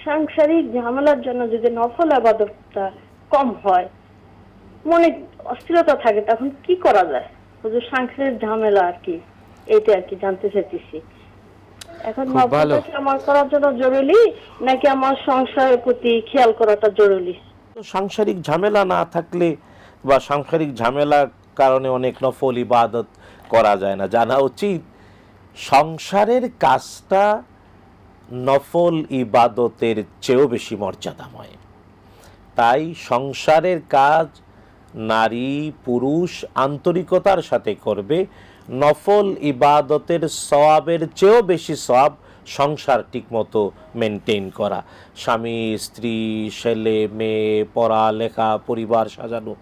সাংসারিক ঝামেলার জন্য যদি নফল ইবাদতটা কম হয়, মনে অস্থিরতা থাকে, তখন কি করা যায়? হুজুর, সাংসারিক ঝামেলা আর কি, এইটা আর কি জানতে চাইতেছি। এখন খুব ভালো। নফলটা কি আমার করার জন্য জরুরি, নাকি আমার সংসারের প্রতি খেয়াল করাটা জরুরি? সাংসারিক ঝামেলা না থাকলে বা সাংসারিক ঝামেলার কারণে অনেক নফল ইবাদত করা যায় না। জানা উচিত সংসারের কাজটা নফল ইবাদতের চেয়েও বেশি মর্যাদাময়। তাই সংসারের কাজ নারী পুরুষ আন্তরিকতার সাথে করবে। নফল ইবাদতের সওয়াবের চেয়েও বেশি সওয়াব সংসার ঠিকমতো মেনটেন করা, স্বামী স্ত্রী ছেলে মেয়ে পড়ালেখা পরিবার সাজানো,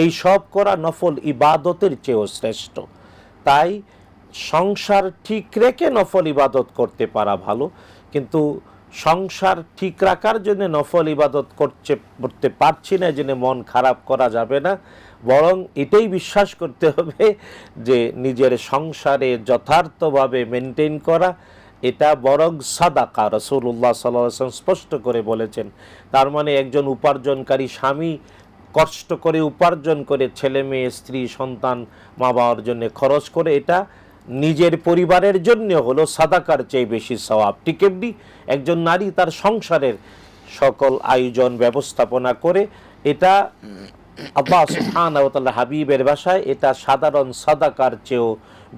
এই সব করা নফল ইবাদতের চেয়েও শ্রেষ্ঠ। তাই সংসার ঠিক রেখে নফল ইবাদত করতে পারা ভালো, কিন্তু সংসার ঠিক রাখার জন্য নফল ইবাদত করতে পারছি না জন্য মন খারাপ করা যাবে না, বরং এটাই বিশ্বাস করতে হবে যে নিজের সংসারে যথার্থভাবে মেনটেন করা এটা বরং সাদাকা। রাসূলুল্লাহ সাল্লাল্লাহু আলাইহি ওয়াসাল্লাম স্পষ্ট করে বলেছেন। তার মানে একজন উপার্জনকারী স্বামী কষ্ট করে উপার্জন করে ছেলে মেয়ে স্ত্রী সন্তান মা বাবার জন্য খরচ করে, এটা নিজের পরিবারের জন্য হলো সাদাকার চেয়ে বেশি সওয়াব। ঠিক এমনি একজন নারী তার সংসারের সকল আয়োজন ব্যবস্থাপনা করে, এটা আল্লাহ সুবহানাহু ওয়া তাআলা হাবিবের ভাষায় এটা সাধারণ সাদাকার চেয়েও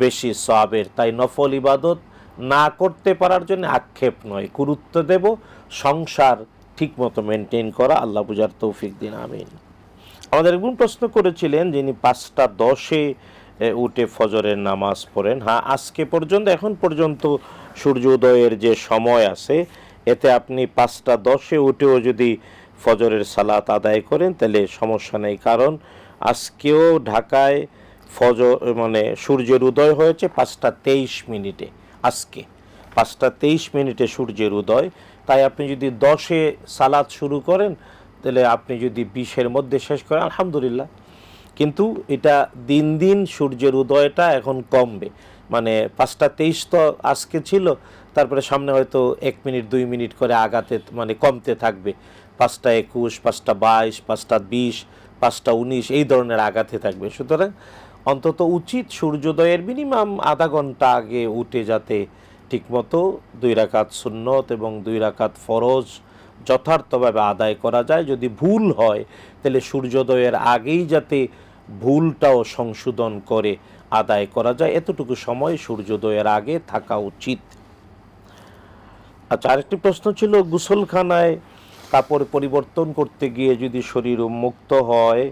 বেশি সওয়াবের। তাই নফল ইবাদত না করতে পারার জন্য আক্ষেপ নয়, গুরুত্ব দেব সংসার ঠিকমতো মেনটেন করা। আল্লাহ বুঝার তৌফিক দিন, আমিন। আমাদের একজন প্রশ্ন করেছিলেন যিনি 5:10 উঠে ফজরের নামাজ পড়েন। হ্যাঁ, আজকে পর্যন্ত এখন পর্যন্ত সূর্য উদয়ের যে সময় আছে এতে আপনি 5:10 উঠেও যদি ফজরের সালাত আদায় করেন তাহলে সমস্যা নেই, কারণ আজকেও ঢাকায় ফজর মানে সূর্যের উদয় হয়েছে 5:23 আজকে 5:23 সূর্যের উদয়। তাই আপনি যদি 10-এ সালাত শুরু করেন তাহলে আপনি যদি 20-এর মধ্যে শেষ করেন আলহামদুলিল্লাহ। কিন্তু এটা দিন দিন সূর্যের উদয়টা এখন কমবে, মানে 5:23 তো আজকে ছিল, তারপরে সামনে হয়তো 1 মিনিট 2 মিনিট করে আগাতে মানে কমতে থাকবে, 5:21 5:22 5:20 5:19 এই ধরনের আগাতে থাকবে। সুতরাং অন্তত উচিত সূর্যোদয়ের মিনিমাম আধা ঘন্টা আগে উঠে যাতে ঠিকমতো 2 রাকাত সুন্নত এবং 2 রাকাত ফরজ যথার্থভাবে আদায় করা যায়। যদি ভুল হয় তাহলে সূর্যোদয়ের আগেই যাতে ভুলটাও সংশোধন করে আদায় করা যায়, এতটুকু সময় সূর্যোদয়ের আগে থাকা উচিত। আচ্ছা, আরেকটি প্রশ্ন ছিল, গোসলখানায় কাপড় পরিবর্তন করতে গিয়ে যদি শরীর উন্মুক্ত হয়,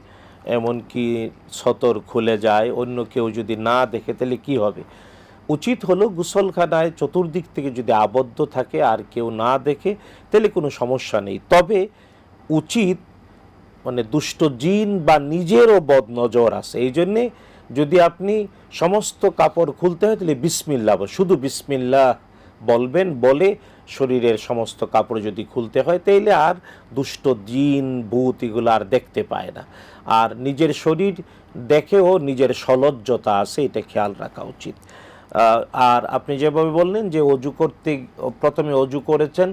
এমনকি সতর খুলে যায়, অন্য কেউ যদি না দেখে তাহলে কি হবে? উচিত হলো গোসলখানায় চতুর্দিক থেকে যদি আবদ্ধ থাকে আর কেউ না দেখে তাহলে কোনো সমস্যা নেই। তবে উচিত মানে দুষ্ট জিন বা নিজেরও বদ নজর আছে, এই জন্যে যদি আপনি সমস্ত কাপড় খুলতে হয় তাহলে বিসমিল্লাহ, শুধু বিসমিল্লাহ বলবেন, বলে শরীরের সমস্ত কাপড় যদি খুলতে হয় তাইলে আর দুষ্ট জিন ভূত এগুলো আর দেখতে পায় না। আর নিজের শরীর দেখেও নিজের সলজ্জতা আছে, এটা খেয়াল রাখা উচিত। আর আপনি যেভাবে বললেন যে অজু করতে প্রথমে অজু করেছেন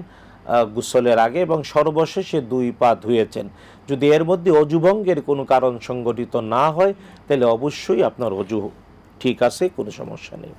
গোসলের আগে এবং সর্বশেষে 2 পা ধুয়েছেন, যদি এর মধ্যে অজুভঙ্গের কোনো কারণ সংঘটিত না হয় তাহলে অবশ্যই আপনার অজু ঠিক আছে, কোনো সমস্যা নেই।